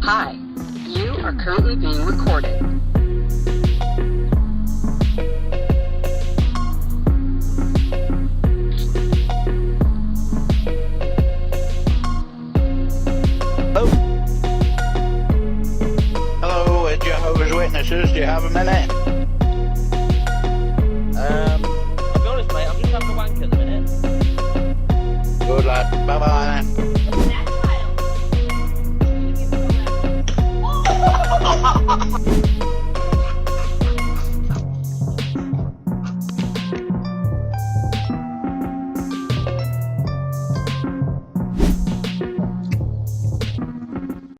Hi, you are currently being recorded. Hello, Jehovah's Witnesses. Do you have a minute? I'll be honest, mate, I'm just having a wank at the minute. Good lad. Bye-bye then.